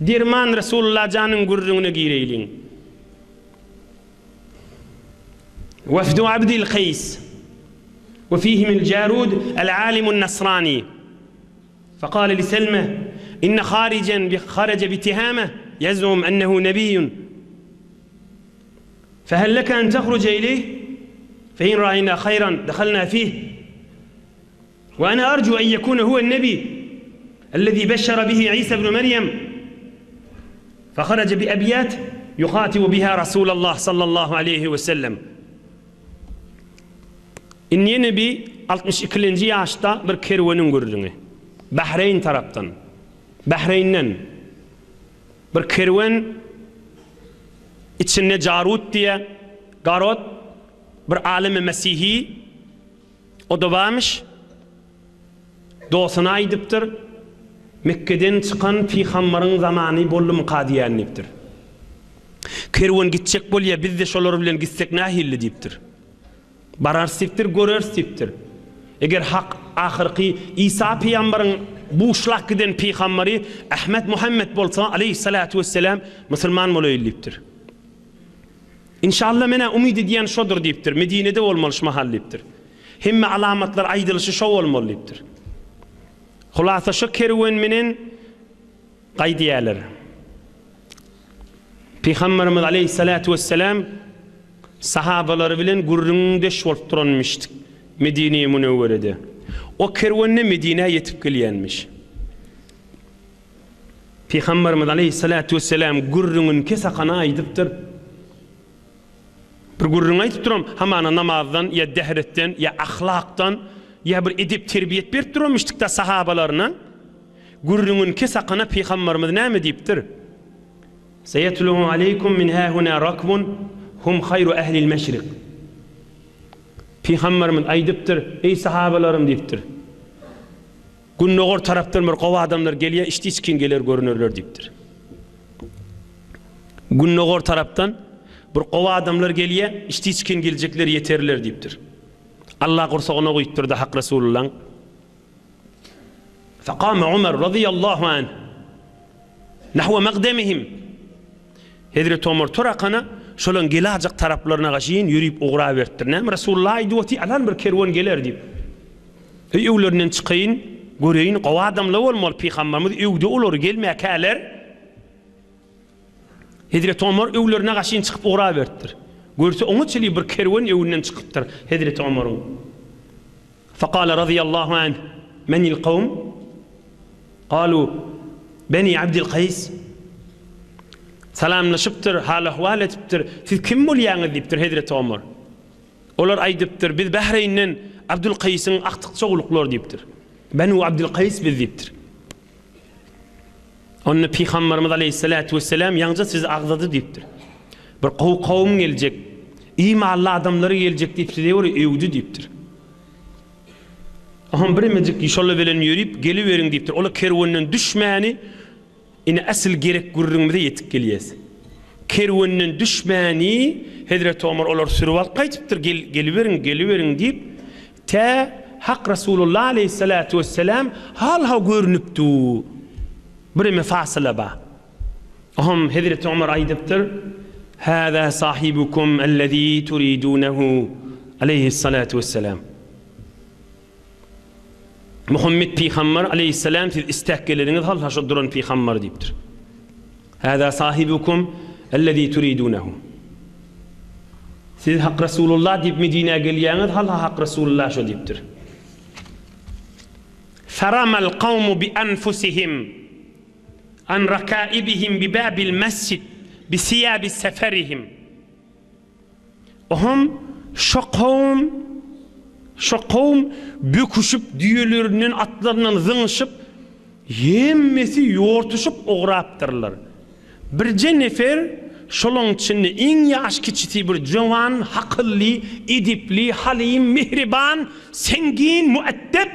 Dirman Resulullah canın gurrunu gireylin. وفد عبد القيس وفيهم الجارود العالم النصراني فقال لسلمة إن خرج باتهامه يزعم أنه نبي فهل لك أن تخرج إليه فإن رأينا خيرا دخلنا فيه وأنا أرجو أن يكون هو النبي الذي بشر به عيسى بن مريم فخرج بأبيات يخاطب بها رسول الله صلى الله عليه وسلم. İnne bir 62. yaşta bir kervanın gördüğünü. Bahreyn taraftan. Bahreyn'den bir kervan içinde Carut diye Garot bir alimi Mesihi o da varmış. Doğusuna aydıptır. Mekke'den çıkan Peygamber'in zamanı bollum Kadiyaniptir. Kervan gidecek bolya biz de şolar bilen gitsek nahilli deyiptir. Barar siptir, görür siptir. Eğer hak ahirki İsa Peygamber'in bu uşlak giden Peygamberi Ahmet Muhammed bolsa aleyhissalatu vesselam Müslüman molayilliptir. İnşallah mena umid ediyen şodur deyiptir. Medine'de olmalış mahalliptir. Himme alamatlar aydılışı şo olmalıptır. Hulasa şu kervan menen qaydiyalar. Peygamberimiz aleyhissalatu vesselam sahabaları bilen gurrunde şolt turanmıştık Medine-i Münevvere'de. O kervanne Medine'ye yetip gelyenmiş. Peygamberimiz aleyhissalatu vesselam gurrunun kesakana aydıptır. Bir gurrun aydıp duram hamana namazdan ya dehretten ya ahlaktan ya bir edip terbiyet berip durmuştuk da sahabalarına. Gurrunun kesakana Peygamberimiz näme deyiptir? Seyetluhu aleykum min hahuna rakbun hum hayru ehlil meşrik. Peygamberimiz aydıptır, ey sahabalarım deyiptir. Günnoğur taraftan bir qova adamlar geliyor, işte içkin gelir görünürler deyiptir. Günnoğur taraftan bir qova adamlar geliyor, işte içkin gelecekler yeterler deyiptir. Allah kursa ona koyutturdu hak Resulullah. Faqama Umar radıyallahu anh nahva maqdamihim. Hazreti Ömer turakana şolan gelacak taraflarına gaşiyin yürüyüp uğra verttir. Näme Resulullah aýdypty alan bir kerwan geler diýip. Öýlerinden çykyň, göreýin gowa adamlar bolmaly Peygamberimiz öýde olar gelmäkäler. Hazreti Ömer öýlerine gaşiyin çykyp uğra verttir. Görse oňa çeli bir kerwan öýünden çykypdyr Hazreti Ömer'in. Faqala radiyallahu anh menil qawm? Qalu Beni Abdul Qays. Salamlaşıptır, hal ahval etiptir. Siz kim bolýaňyz diýipdir Hazreti Ömer. Olar aýdypdyr, biz Bahreyn'den Abdul Qays'ın aktyk çoğuluklar diýipdir. Benu Abdul Qays biz diýipdir. Onu Peygamberimiz aleyhissalatu vesselam ýaňja siz agzady diýipdir. Bir kawm geljek, imanly adamlary geljek diýip size öýdi diýipdir. Aham bir mejik inşallah bilen ýürüp geliveriň diýipdir. Ola kerwanyň düşmäni ine asıl gerek gurrunmada yetip geliyes. Kervanın düşmani Hazreti Ömer olar sürüp alıp qaytypdyr, geliverin deyip ta hak Resulullah aleyhissalatu vesselam halha görünüpdi. Bir mefasıla ba. Aham Hazreti Ömer aýdypdyr, "Hâzâ sahibukum ellezî turidûnehu" aleyhissalatu vesselam. Muhammed Peygamber aleyhisselam siz istekleriniz halha şu duran Peygamber deyipdir. Hâzâ sahibukum ellezî turidûnehu. Siz hak Resulullah deyip Medine'ye gelýäňiz halha hak Resulullah şu deyipdir. Faramal qawmu bi anfusihim an rakâibihim bi bâbil mescid bi siyâbi seferihim. Ohum şu kavm büküşüp düýelerinin atlarından zyňşyp hemmesi ýortuşyp ograpdyrlar. Bir nefer şolaň içinde iň ýaş kiçiti bir jowan, hakylly, edipli, halim, mehriban, sengin, muaddep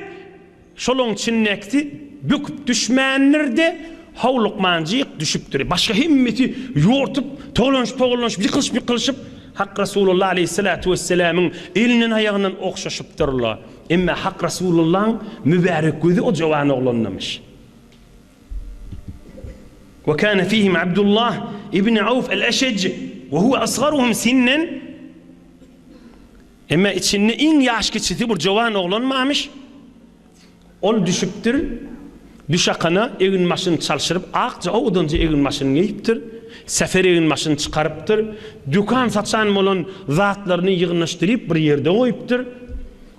şolaň içindeki büküp düşmänlerde hawlukmanjyk düşüpdir. Başga hemmeti ýortup, toğlanşyp, ýykylşyp hak Resulullah aleyhissalatu vesselam'ın elinin ayağından okşaşıptırlar. Ama hak Resulullah'ın mübarek gözü o cavan oğlanlamış. وكان فيهم عبد الله ابن عوف الأشج وهو أصغرهم سنا. Ama içinde en yaş keçisi bir cavan oğlanmamış. Ol düşüptür. Düşakana evin maşını çalışırıp ağca oğudunca evin maşını yiyiptir. Sefer evin maşını çıkarıptır. Dükkan satsan olan zatlarını yığınlaştırıp bir yerde koyuptur.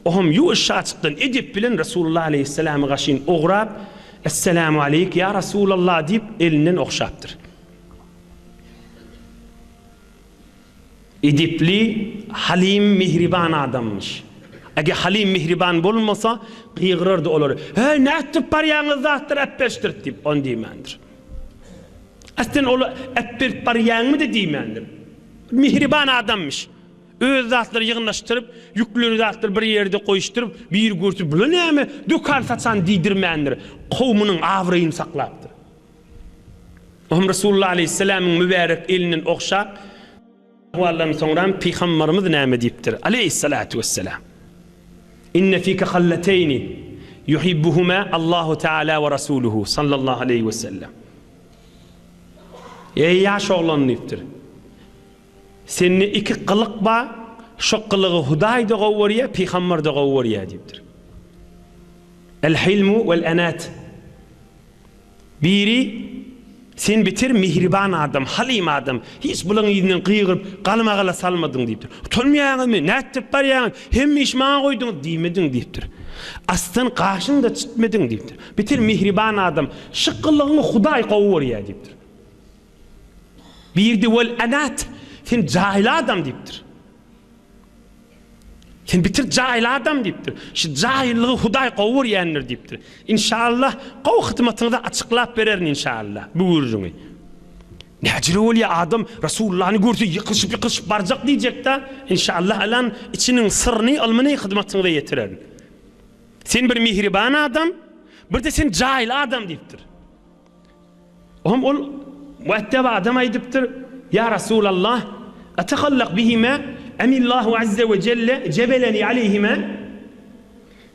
Ohum yu ışığa çıktın edip bilen Resulullah Aleyhisselam'ı kaşın oğrab Esselamu aleyk ya Resulallah deyip elinden okşaptır. Edipli, halim, mihriban adammış. Eğer halim, mihriban bulmasa kıyırırdı olur. Hey ne etip paryanı zattır eppeştir deyip onu deyimendir. Aslında onu eppir paryanı da deyimendir. Mihriban adammış. Öz zatları yığınlaştırıp, yüklü zatları bir yerde koyuşturup, bir görtüp, bu ne mi? Dükkan satsan deydirmendir. Kavmunun avrayını saklaptır. Ohum Resulullah Aleyhisselam'ın mübarek elinin okşap, Allah'ın sonra Peygamberimiz näme deyipdir? Aleyhissalatu vesselam. İnne fike halleteyni yuhibbuhuma Allahu Teala ve Resuluhu sallallahu aleyhi ve sellem. Ey yaş oğlan deyipdir. Senin iki kılık ba, şu kılığı Huday da gavvariya, Peygamber da gavvariya deyipdir. El-hilmu vel-enat. Biri sen bitir mihriban adam, halim adam. Hiç bunun yüzünden kıyırıp kalmağala salmadın deyiptir. Utanmayan mı? Ne etip var ya? Hem işmağa koydun demedin deyiptir. Aslan karşını da çıtmedin deyiptir. Bitir mihriban adam. Şıkkılığını Huday gavvariya deyiptir. Bir de vel-enat. Sen cahil adam deyiptir. Sen bitir cahil adam deyiptir. Şu cahilliği Huday qavur yenir deyiptir. İnşallah qav hıtmatını açıklap vererin inşallah. Buyurun. Neciri ol ya adam Resulullah'ını gördü yıkışıp barcak diyecek de inşallah alan içinin sırrını ilmini hıtmatını da yetirerin. Sen bir mihriban adam, bir de sen cahil adam deyiptir. Oğlum ol muatteba adam aydıptır. Ya Resulallah atakallak bihima emillahu azze ve celle cebeleni aleyhima.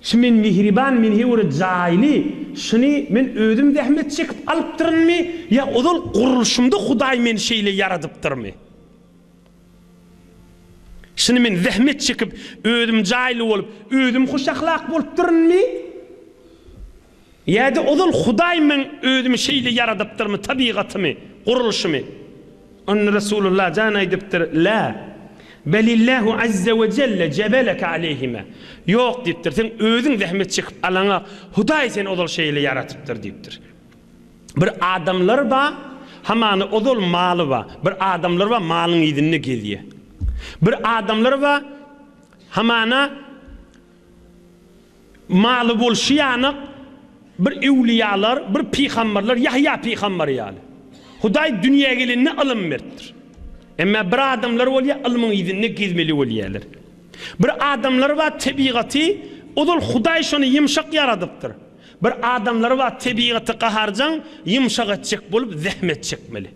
Şimdi mihriban min hevr cahili şunu men ödüm zahmet çekip alıptırın mı ya odul kuruluşumda Huday men şeyle yaradıptır mı? Şunu men zahmet çekip ödüm cahili olup ödüm hoş ahlak boluptırın mı? Ya da odul Huday men ödüm şeyle yaradıptır mı? Tabiatı mı? Kuruluşu mu? Onun Resulullah cana ediptir. La. Belillahu azze ve celle cebeleke aleyhime. Yok deyiptir. Sen özün zahmet çıkıp alana Huday sen odol şeyle yaratıptır deyiptir. Bir adamlar var, hamanı odol malı var. Bir adamlar var, malın idinine geliyor. Bir adamlar var, hamana malı bol şiyanık, bir evliyalar, bir peygamberler, Yahya peygamber yani. Huday dünyaya gelinine alım verdir. Ama bir adamlar var ya ilmin izinine gizmeli oluyorlar. Bir adamlar var tabiatı, odul Huday şunu yumuşak yaradıptır. Bir adamlar var tabiatı qaharcan yumuşak edecek bulup zahmet çekmeli.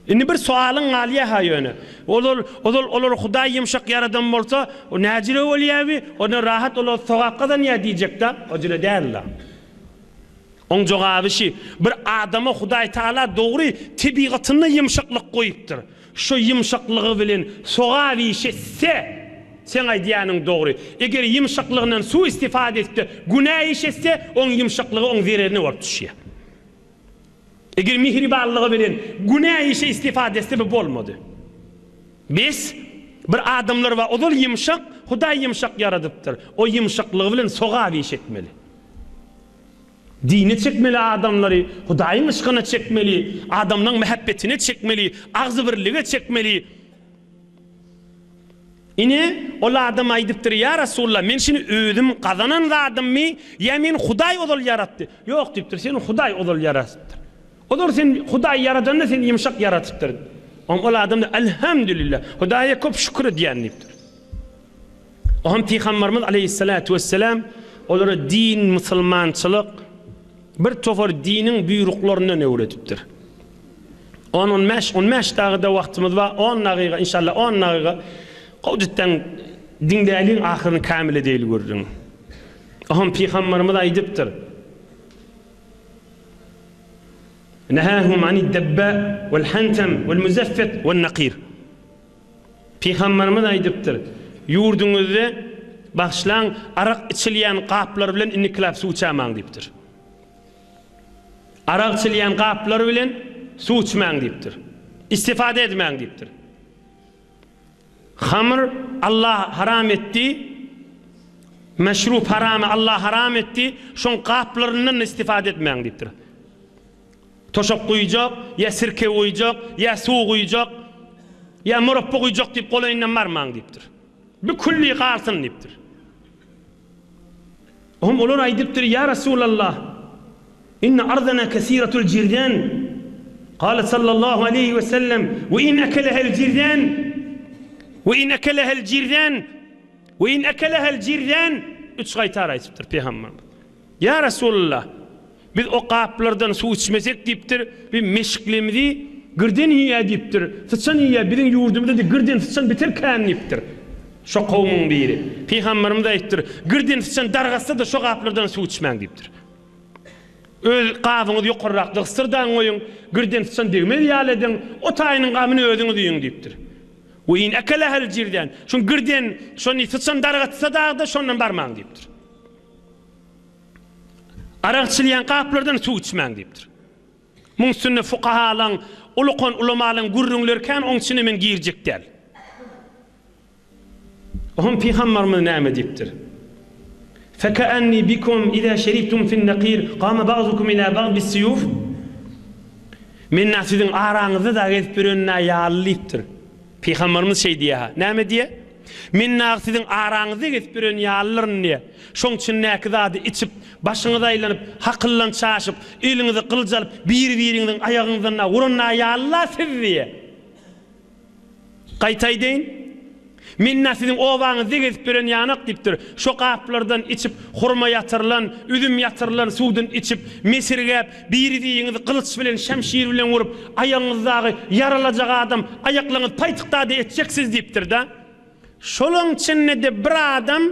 Şimdi bir sualın aliye hayönü. Olur Huday yumuşak yaradan olsa o necire oluyor, onu rahat olur sokakkadan ya diyecek de o cile değerler. On cevabı şey, bir adama Huday Teala doğru tabiatına yumuşaklık koyuptur. Şu yumuşaklığı bilen soğa işetse sen aydiyanın doğru. Eğer yumuşaklığından su istifade etti, günah işetse onun yumuşaklığı onun zererine varıp düşüyor. Eğer mihribanlığı bilen günah işe istifade etse bu olmadı. Biz bir adamlar var, o da yumuşak, Huday yumuşak yaradıptır. O yumuşaklığı bilen soğa iş etmeli. Dini çekmeli adamları, Hudayın ışkına çekmeli, adamların muhabbetini çekmeli, ağzı birliğe çekmeli. Yine o adam aydıptır ya Resulullah, men şimdi ödüm kazanan adam mı, ya men Huday odol yarattı. Yok deyiptir, sen Huday odol yarattır. Odol sen Huday yarattığında sen yumuşak yaratıptır. O adam da elhamdülillah, Huday'a çok şükür diyen deyiptir. O hem Peygamberimiz aleyhissalatu vesselam, onlara din, Müslümançılık, bir tofor dinin büyürüklerine öğretiptir. 15 dağıda vaktimiz var, 10 daqiqa inşallah 10 daqiqa qavcıttan dindalin ahirini kamile değil görürün. Aham Peygamberimiz aydıptır. نهاهم عن الدباء والحنتم والمزفت والنقير. Peygamberimiz aýdypdyr, ýurduňyzda başlaň arak içilýän gaplar bilen inniklap suw içämäň diýipdir. Arak içilýän gaplar bilen suw içmäň diýipdir. İstifade etmäň diýipdir. Hamr Allah haram etdi, meşrup haramy Allah haram etdi, şoň gaplaryndan istifade etmäň diýipdir. Toşak goýjak, ya sirke goýjak, ya suw goýjak, ya murabba goýjak diýip golaýyndan barmaň diýipdir. Bir kulli garsyn diýipdir. Olar aýdypdyr, ya Resulallah, inna ardana kesiratul jirdan. Qala sallallahu aleyhi ve sellem, ve in akalahal jirdan, ve in akalahal jirdan, ve in akalahal jirdan. Üç gaýtar aýdypdyr Peygamber. Ya Resulallah, biz o gaplardan suw içmesek diýipdir, bir meşiklimizi girden ýa diýipdir. Sıçan ýa biziň ýurdumyzda girden sıçan biterkän diýipdir. Şo kowmyň biri. Peygamberimiz aýtdyr, girden sıçan dargasda da şo gaplardan suw içmäň diýipdir. Öz gabyňyzy ýokarrak dysyrdan goýuň, girden sıçan degmeli ýaledin, o taýynyň gamyny özüňiz diýiň diýipdir. Ve in akalahal jirdan. Şo girden şonu sıçan dargatsa da şondan barmaň diýipdir. Arak içilýän gaplardan suw içmäň diýipdir. Muň üstünde fuqahalaň, ulukon ulamalyň gurrunlerken oň içine men girjek däl. Oňa Peygamberimiz näme diýipdir? Fekaanni bikum iza şeribtum fin naqir qama ba'dukum ila ba'd bis-suyuf. Men näsiziň araňyzda da gezip birenä ýalypdyr. Peygamberimiz şey diýär, näme diýär? Men näsiziň araňyzda gezip biren ýalylaryny, şoň üçin näki zady içip, başyňyza aýlanyp, hakyllan çaşyp, eliňizi gyljalyp, bir-biriňiň aýagyňyzdan urunna ýalylar sizi. Gaýtaýdyň. Men näsiziň owaňyzda gezip biren ýanyk diýipdir. Şo gaplardan içip, hurma ýatyrylan, üzüm ýatyrylan suwdan içip, mesirgäp, bir-biriňizi kılıç bilen, şemşir bilen urup, aýagyňyzdagy yaralajak adam aýaklaryňyz paýtykda etjeksiz diýipdir da. Şolaň içinde de bir adam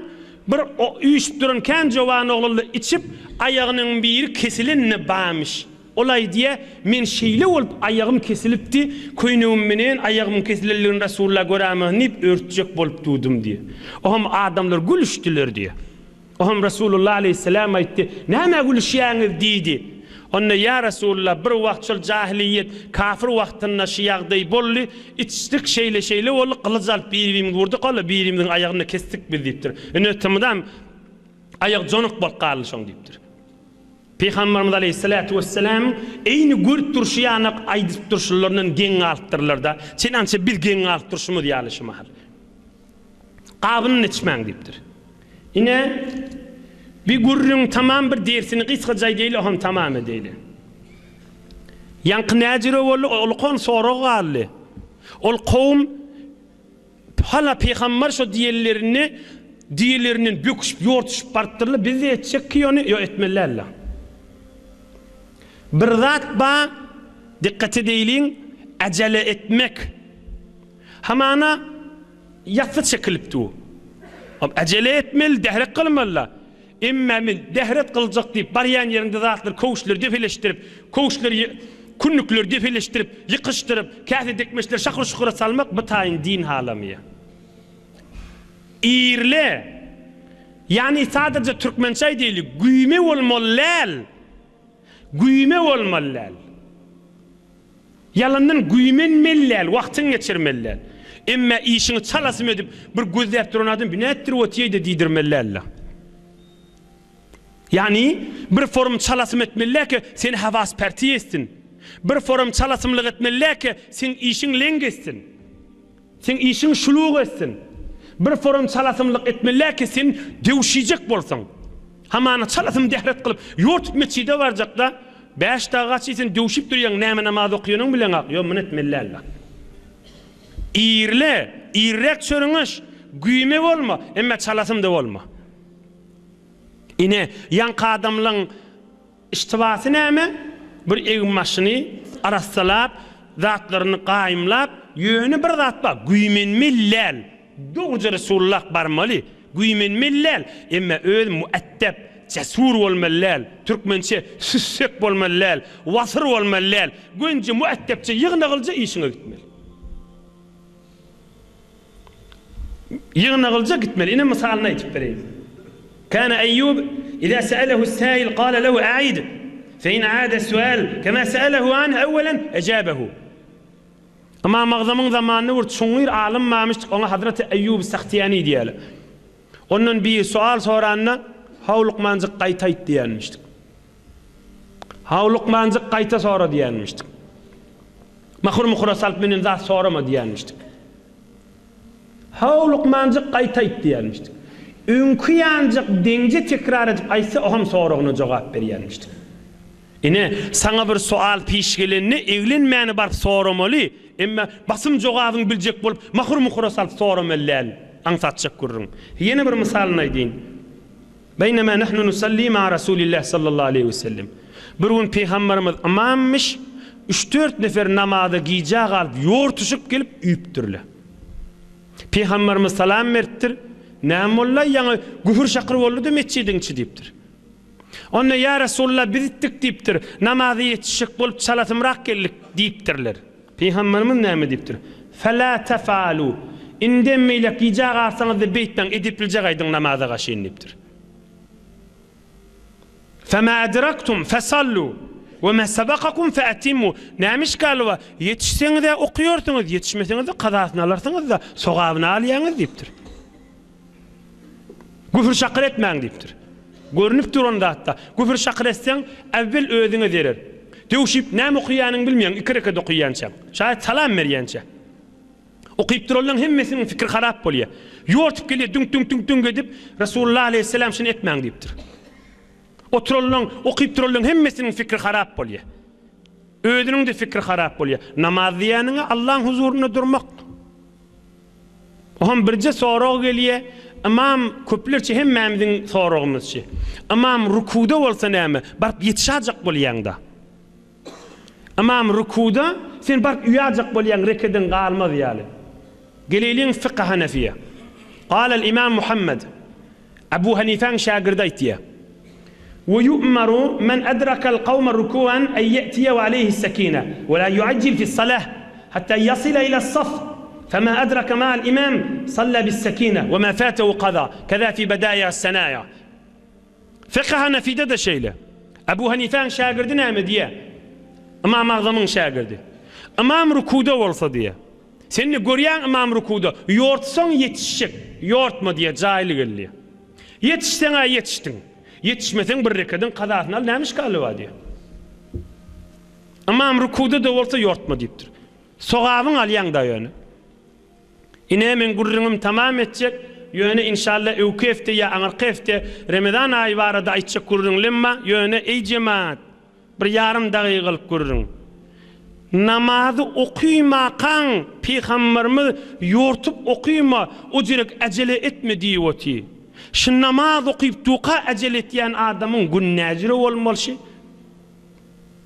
bir üýüşip duran kän jowan oglary içip aýagynyň biri kesilenini baýmış. Olay diye men şeýle bolup aýagym kesilipdi, köýnegim menen aýagym kesilelligini Rasulullah görämi nip örtjek bolup durdum diye. Oham adamlar gülüşdiler diye. Oham Rasulullah aleyhisselam aýtdy, "Näme gülüşýäňiz?" diýdi. Onda ya Rasulullah bir wagtçyl jahiliýet, kafir wagtynda şiýagdaý boldy, içdik şeýle bolup kılıç alyp birimiň vurdy, gola birimizin aýagyny kesdik biz diýipdir. Ene tamam aýag jonuq bolup galdy şoň diýipdir. Peygamberimiz aleyhissalatu vesselam eýni görüp durşýanyk aýdyp durşylaryndan geň alypdyrlar da. Sen ança biz geň alyp durşymy diýalysy mahal. Gabyny içmäň diýipdir. Ine bir gurrun tamam bir dersini kıskaca değil, oham tamam edeyle. Yankı näjire bolu, ol kon soru galli. Ol kowm hala Peygamber şo diýerlerinin böküşüp ýortuşup bartdyrlar, biz etjek ki onu yo etmellerler. Bir zat ba dikkat edeýliň, acele etmek. Hamana ýatsa çekilipdi. Acele etmeli, dehrek kılmalılar. Emma men dehret kılacak diýip barýan ýerinde zatlar kowşlar defeleşdirip, kowşlar künnükler defeleşdirip, ýykyşdyryp, käse dekmeşler şakyr şukura salmak bu taýyn din halamya. İrle, yani sadece Türkmençe değil, güýme bolmalylar. Güýme bolmalylar. Yalandan güýmenmeliler, wagtyň geçirmeliler. Emma işini çalasym edip bir gözläp duran adam binetdir otyýdy diýdirmeliler. Yani bir forum çalasym etmeliler ki sen havas perti etsin. Bir forum çalasymlyk etmeliler ki sen işin lengessin. Sen işin şuluq etsin. Bir forum çalasymlyk etmeliler ki sen dewşijek bolsaň. Hamana çalasym dehret kılıp ýortup meçide barjak da 5 daga sen dewşip durýan näme namaz okuýanyň bilen ak. Yo men etmeliler. İrrek çörüňüş, güýme bolma, emma çalasym da bolma. Ine yanka adamlaryň iştibasy näme? Bir egin maşyny arassalap, zatlaryny gaýymlap, ýöne bir zat bar, güýmenmeliler. Dogry Resulullah barmaly, güýmenmeliler. Emma öz muaddab, cesur bolmalylar, türkmençe süssek bolmalylar, wasır bolmalylar, gönce muattepçe yığnagylca işine gitmeli. Yığnagylca gitmeli. Ine misalını aytyp bereyim. Kana Eyyub iza sa'alahu as-sa'il qala lahu a'id fa in 'ada as-su'al kama sa'alahu anhu awwalan ajabahu. Ama mağzamın zamanını vur çoğur alınmamıştık ona Hazreti Eyyub Sahtiyani diyelim. Onun bir sual soranına Hav Luqmancık qaytayt diyenmiştik. Hav Luqmancık qayta sonra diyenmiştik. Mahur muhrasalp menen zat sorama diyenmiştik. Hav Luqmancık qaytayt diyenmiştik. Ünkü yancık denge tekrar edip aysa oham sorağına cevap berýänmişdik. Ine sana bir sual piş gelenini evlenmeyeni barıp soramalı. Emma basım jogabyň biljek bolup mahur muhrasal soramallar ansatjak gurrun. Yeni bir misalını aýdyn. Beynema nahnu nusalli ma Rasulillah sallallahu aleyhi ve sellem. Bir gün peygamberimiz imammış 3-4 nefer namaza giyjak alıp yortuşup gelip üýüpdirler. Peygamberimiz salam beripdir. Nämolla ýa güfür şakyr boldy mescidiňçi diýipdir. Onda ya Resulullah biz ittik diýipdir. Namazy ýetişik bolup salatymrak geldik diýipdirler. Peygamberimiz näme diýipdir? Fela tefalu. Indemeýle giyjak alsaňyz da beýtden edip biljek aýdyň namaza gaşyn diýipdir. Fema adraktum fasallu ve ma sabaqakum fa'timu. Nämiş galwa ýetişseňiz de okuyorsunuz, ýetişmeseňiz de qadasyny alarsyňyz da sogabyny alýaňyz diýipdir. Güfür şakyr etmäň diýipdir. Görünüp duranda hatta güfür şakyr etseň evvel özüňe derer. Döwşip näme okuýanyny bilmeýän, iki rekat okuýança. Şaýat salam berýänçe. Okyp duralaň hemmesiniň fikri harap bolýar. Ýortup gelýär, dünk edip Rasulullah aleyhisselam şunu etmäň diýipdir. Oturalaň, okyp duralaň hemmesiniň fikri harap bolýar. Özüniň de fikri harap bolýar. Namaz diýäniňe Allahyň huzuruna durmak. Oham birje sorag gelýär. Imam köplerçe hemmemiziň soragymyzçy. Imam rukuda bolsa näme? Barp ýetişajak bolýanda. Imam rukuda sen barp uýajak bolýan rekeden galmaz ýaly. Geleliň fiqh Hanefiýe. Qala al-Imam Muhammad Abu Hanifan şagirdi aýtdy. Ve yu'maru men adraka al-qawma ruku'an an ya'tiya wa alayhi as-sakina wa la yu'ajjil fi as-salah hatta yasila ila as-saff. فما أدرك مع الإمام صلى بالسكينة وما فاته قضى كذا في بدايا السنايا. فقهنا في ده شيله. أبو هنيفان شاگردنا مديا. أمام أعظمن شاگرد. أمام ركوده والصدية. Sen görýän imam rukuda ýortsaň ýetişik, ýortma diýe jaýly geldi. Ýetişseň ýetişdiň. Ýetişmeseň bir rekadyň qadasyny al, näme işgali bar diýe. Imam rukuda da bolsa ýortma diýipdir. Sogabyň alýaň da ýöne. Ine men gurrunum tamam etjek, ýöne inşallah öwkefte ýa aňarkefte Ramazan aýy barada aýtjak gurrun lemma ýöne ey jemaat bir ýarym dagygalyk gurrun. Namazy okuýmakan Peygamberimiz ýortup okuýma, o jirek acele etme diýýoti. Şu namaz okuýup duqa acele etýän adamyň günnäjiri bolmaly.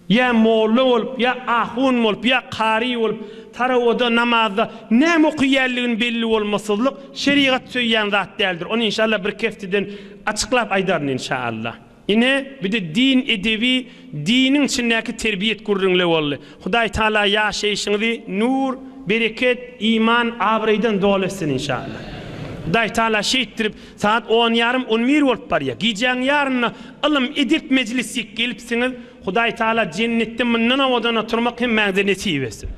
Ya molla olup, ya ahun olup, ya qari olup, tarawada namazda näme okuýanlygyny belli bolmaslyk şeriat söýýän zat däldir. Onu inşallah bir keftiden açyklap aýdaryn inşallah. Ine bir de din edebi, dinin içindäki terbiýet gurrunly boldy. Hudaý Taala ýaşaýyşyňyzy nur, bereket, iman, abraýdan dolasyn inşallah. Hudaý Taala şeýitdirip saat 10:30-11 bolup barýar. Gijäň ýaryna ilm edip mejlisi gelipsiňiz, Hudaý Taala cennetde menden awadan oturmak hem mäňde nesip etsin.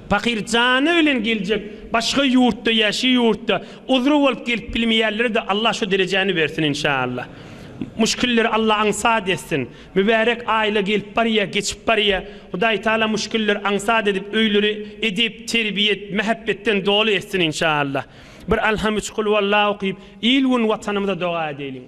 Fakir jany bilen geljek, başga ýurtda, ýaşy ýurtda, uzru bolup gelip bilmeýänlere de Allah şu derejäni bersin inşallah. Müşkilleri Allah ansad etsin. Mübarek aile gelip barya, geçip barya. Hudaý Taala müşkilleri ansad edip, öýleri edip, terbiyet, mehabbetten dolu etsin inşallah. Bir alhamdülillah, vallahu okuyup, ilgun vatanımıza dua edelim.